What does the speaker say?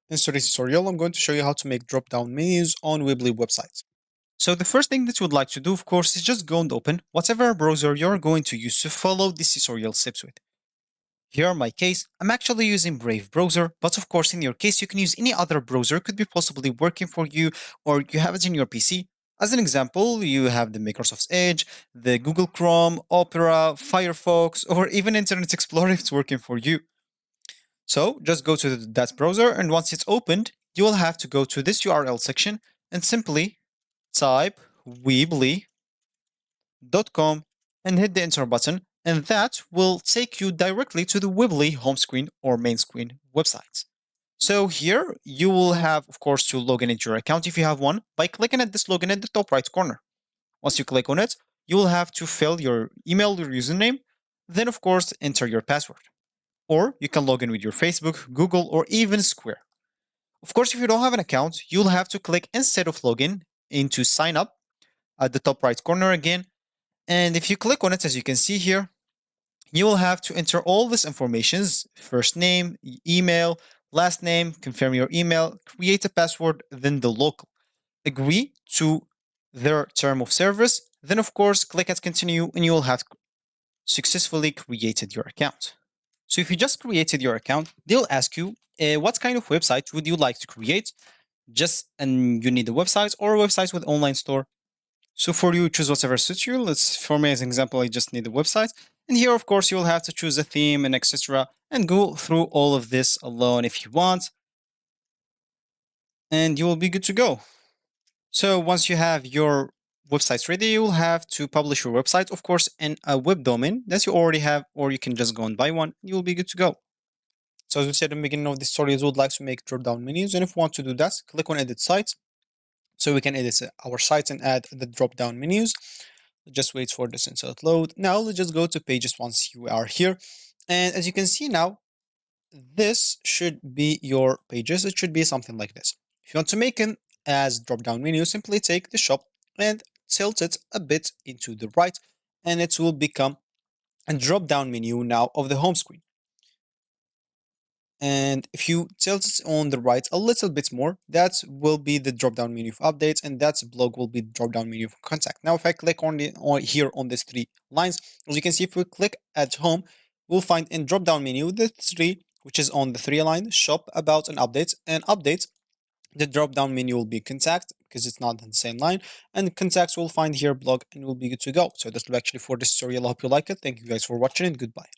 In today's tutorial, I'm going to show you how to make drop-down menus on Weebly websites. So the first thing that you would like to do, of course, is just go and open whatever browser you're going to use to follow this tutorial steps with. Here in my case, I'm actually using Brave browser, but of course in your case you can use any other browser, could be possibly working for you or you have it in your PC. As an example, you have the Microsoft Edge, the Google Chrome, Opera, Firefox, or even Internet Explorer if it's working for you. So just go to that browser, and once it's opened, you will have to go to this URL section and simply type weebly.com and hit the enter button, and that will take you directly to the Weebly home screen or main screen websites. So here you will have, of course, to log in into your account if you have one by clicking at this login at the top right corner. Once you click on it, you will have to fill your email or username, then of course enter your password. Or you can log in with your Facebook, Google, or even Square. Of course, if you don't have an account, you'll have to click instead of login into sign up at the top right corner again. And if you click on it, as you can see here, you will have to enter all this informations: first name, email, last name, confirm your email, create a password, then the local. Agree to their term of service. Then, of course, click at continue and you will have successfully created your account. So if you just created your account, they'll ask you what kind of website would you like to create? And you need a website or a website with online store. So for you, choose whatever suits you. For me as an example, I just need a website. And here, of course, you'll have to choose a theme and etc. and go through all of this alone if you want. And you will be good to go. So once you have your websites ready, you'll have to publish your website, of course, in a web domain that you already have, or you can just go and buy one. You'll be good to go. So as we said in the beginning of this tutorial, we would like to make drop-down menus. And if we want to do that, click on edit site. So we can edit our site and add the drop-down menus. Just wait for this to load. Now let's just go to pages once you are here. And as you can see now, this should be your pages. It should be something like this. If you want to make it as drop-down menu, simply take the shop and tilt it a bit into the right, and it will become a drop-down menu now of the home screen. And if you tilt it on the right a little bit more, that will be the drop-down menu for updates, and that blog will be the drop-down menu for contact. Now, if I click on here on these three lines, as you can see, if we click at home, we'll find in drop-down menu the three, which is on the three line: shop, about, and updates. And updates, the drop-down menu will be contact because it's not on the same line, and contacts will find here blog and will be good to go. So that's actually for this tutorial. I hope you like it. Thank you guys for watching, and goodbye.